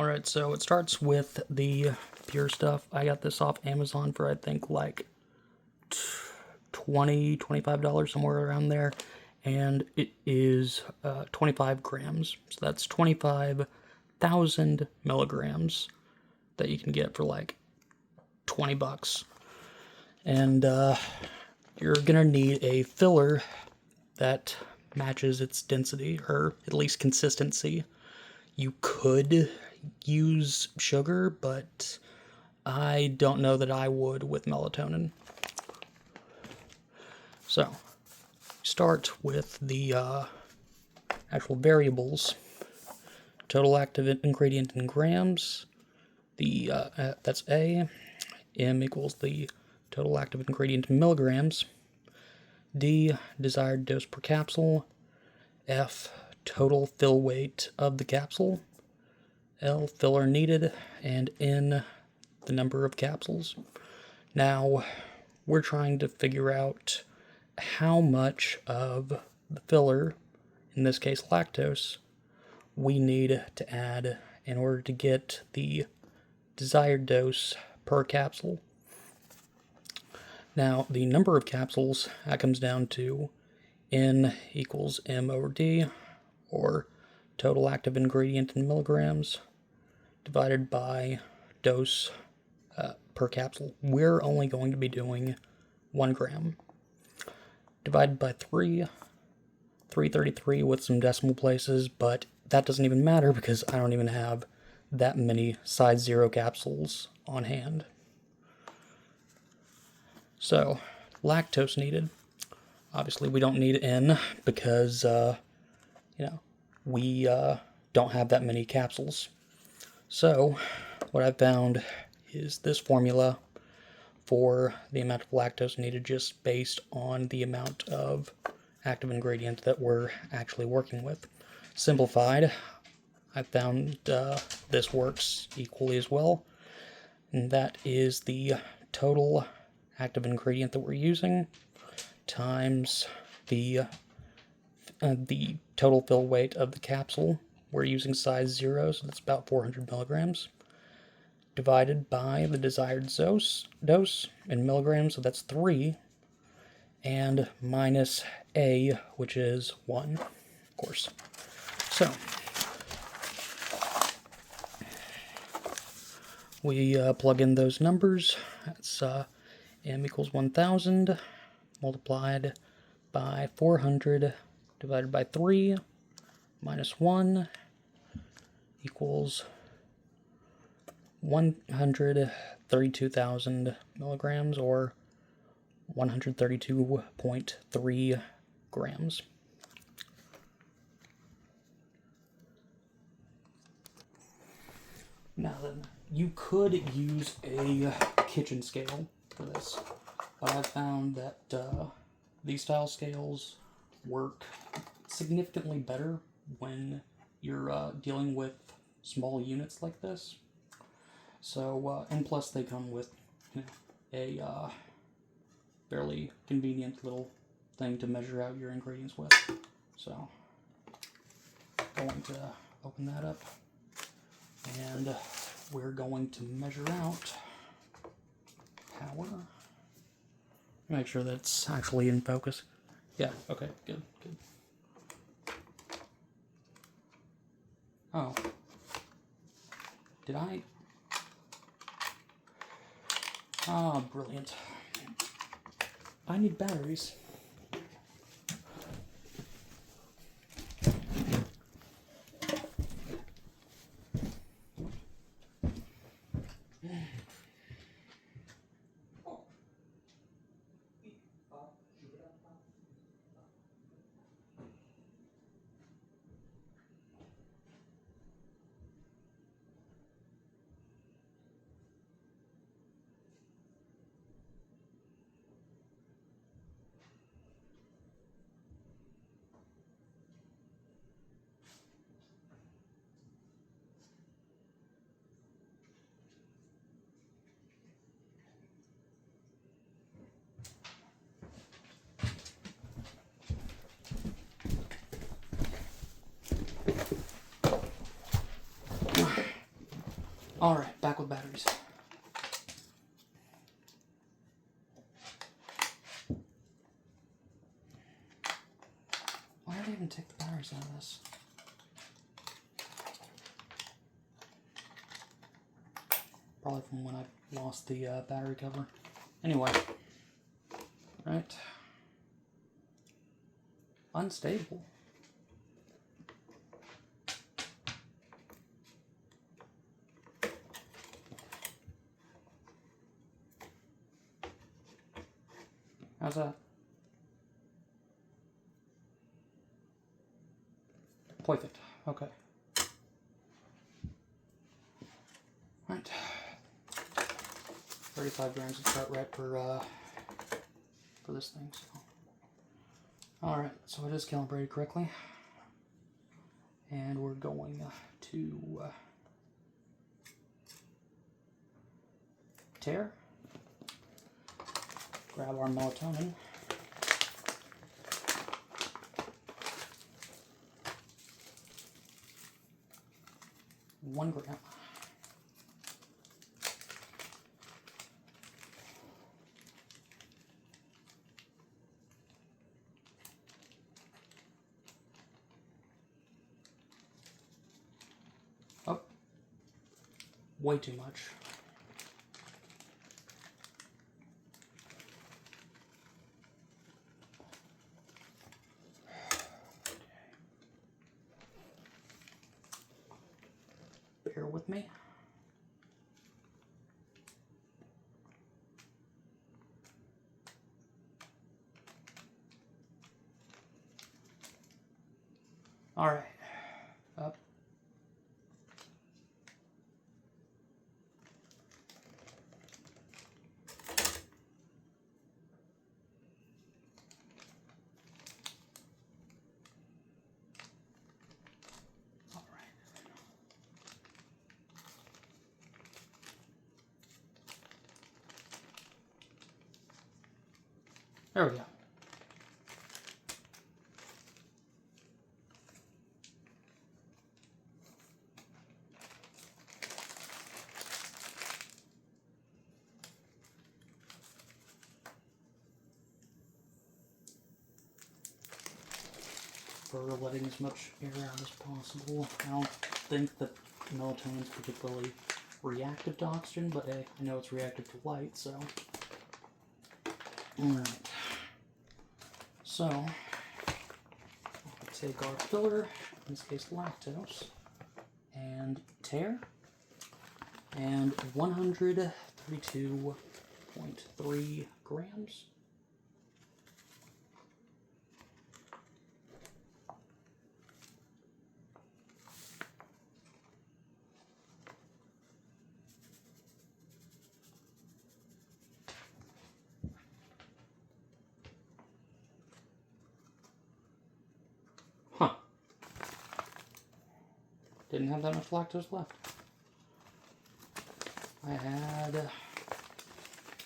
Alright, so it starts with the pure stuff. I got this off Amazon for I think like $25, somewhere around there. And it is 25 grams. So that's 25,000 milligrams that you can get for like 20 bucks. And you're gonna need a filler that matches its density, or at least consistency. You could use sugar, but I don't know that I would with melatonin. So, start with the actual variables. Total active ingredient in grams. That's A. M equals the total active ingredient in milligrams. D, desired dose per capsule. F, total fill weight of the capsule. L, filler needed. And N, the number of capsules. Now, we're trying to figure out how much of the filler, in this case lactose, we need to add in order to get the desired dose per capsule. Now, the number of capsules, that comes down to N equals M over D, or total active ingredient in milligrams, divided by dose per capsule. We're only going to be doing 1 gram. Divided by 333 with some decimal places, but that doesn't even matter because I don't even have that many size 0 capsules on hand. So, lactose needed. Obviously, we don't need N because, we don't have that many capsules. So, what I've found is this formula for the amount of lactose needed just based on the amount of active ingredient that we're actually working with. Simplified, I found this works equally as well, and that is the total active ingredient that we're using times the total fill weight of the capsule. We're using size 0, so that's about 400 milligrams, divided by the desired dose in milligrams, so that's 3, and minus A, which is 1, of course. So, we plug in those numbers. That's M equals 1,000 multiplied by 400 divided by 3 minus 1 equals 132,000 milligrams, or 132.3 grams. Now then, you could use a kitchen scale for this, but I've found that these style scales work significantly better when you're dealing with small units like this. So, and plus they come with a fairly convenient little thing to measure out your ingredients with. So, I'm going to open that up, and we're going to measure out power. Make sure that it's actually in focus. Yeah, okay, good. Oh. Did I? Ah, brilliant. I need batteries. Alright, back with batteries. Why did I even take the batteries out of this? Probably from when I lost the battery cover. Anyway. Right. Unstable. How's that? Perfect. Okay. Right. 35 grams of start right for this thing. So. Alright, so it is calibrated correctly. And we're going to tear. Grab our melatonin. One gram. Oh, way too much. Bear with me. All right, up. All right. There we go. For letting as much air out as possible. I don't think that melatonin is particularly reactive to oxygen, but hey, I know it's reactive to light, so. Alright. So, I'll take our filler, in this case lactose, and tear, and 132.3 grams. Huh. Didn't have that much lactose left. I had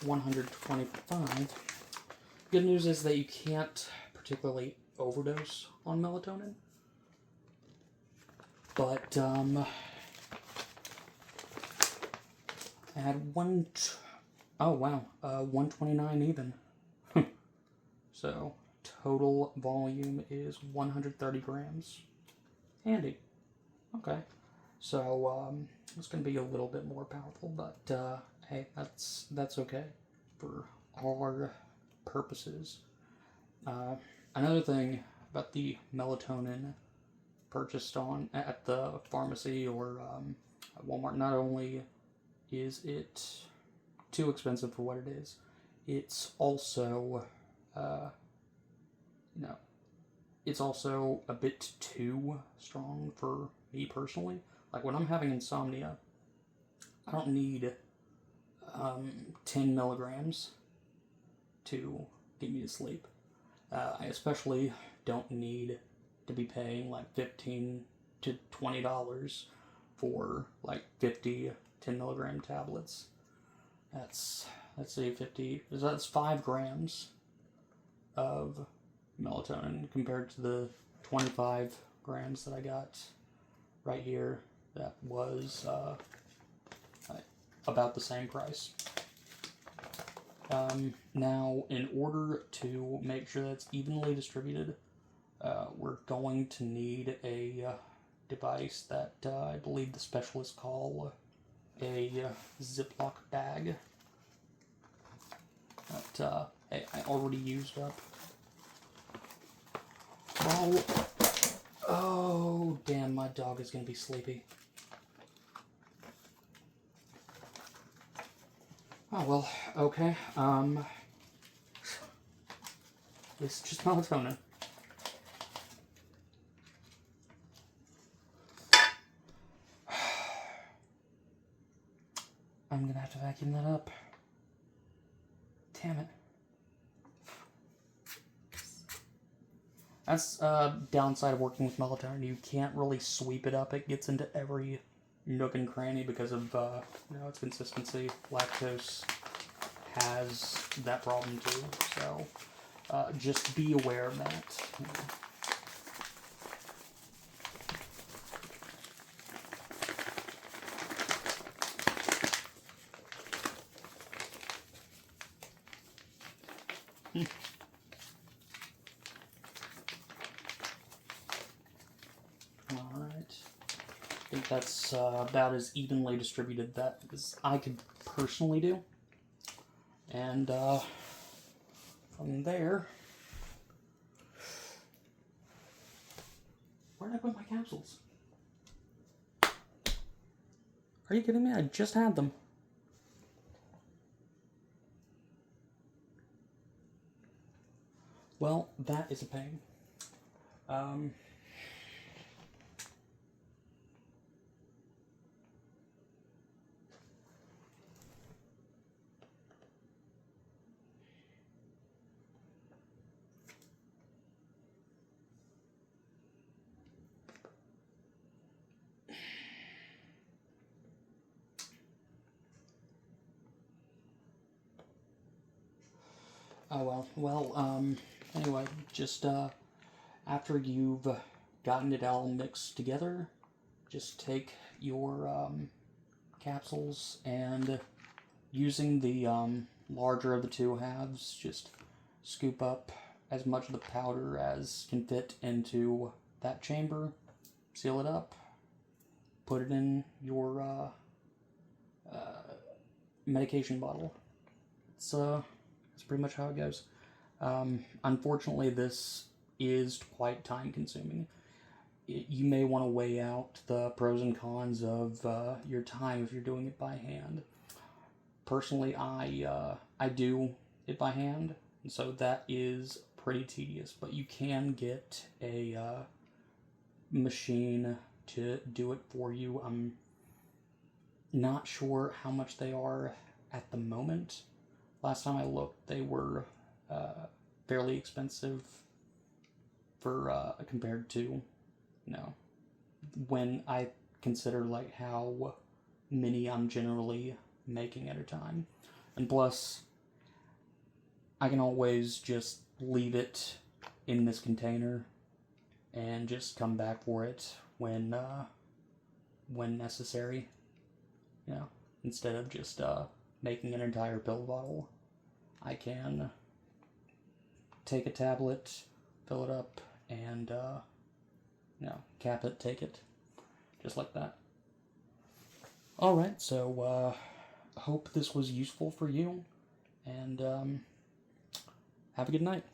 125. Good news is that you can't particularly overdose on melatonin. But, I had 129 even. So, total volume is 130 grams. Handy. Okay. So, it's going to be a little bit more powerful, but, hey, that's okay for our purposes. Another thing about the melatonin purchased at the pharmacy or at Walmart, not only is it too expensive for what it is, it's also, it's also a bit too strong for me personally. Like when I'm having insomnia, I don't need 10 milligrams to get me to sleep. I especially don't need to be paying like $15 to $20 for like 50 10 milligram tablets. That's, let's see, 50, that's 5 grams of melatonin compared to the 25 grams that I got right here. That was about the same price. Now, in order to make sure that's evenly distributed, we're going to need a device that I believe the specialists call a Ziploc bag that I already used up. Oh, damn, my dog is going to be sleepy. Oh, well, okay, it's just melatonin. I'm gonna have to vacuum that up. Damn it. That's downside of working with melatonin. You can't really sweep it up. It gets into every nook and cranny because of its consistency. Lactose has that problem too. So just be aware of that. Alright. I think that's about as evenly distributed that as I could personally do. And from there, where did I put my capsules? Are you kidding me? I just had them. Well, that is a pain. Oh well, anyway, just after you've gotten it all mixed together, just take your capsules and using the larger of the two halves, just scoop up as much of the powder as can fit into that chamber, seal it up, put it in your medication bottle. It's pretty much how it goes. Unfortunately, this is quite time consuming. You may want to weigh out the pros and cons of your time if you're doing it by hand. Personally, I do it by hand, and so that is pretty tedious, but you can get a machine to do it for you. I'm not sure how much they are at the moment. Last time I looked, they were fairly expensive for compared to, when I consider like how many I'm generally making at a time. And plus, I can always just leave it in this container and just come back for it when necessary. Instead of just making an entire pill bottle, I can take a tablet, fill it up, and cap it, take it, just like that. Alright, so hope this was useful for you, and have a good night.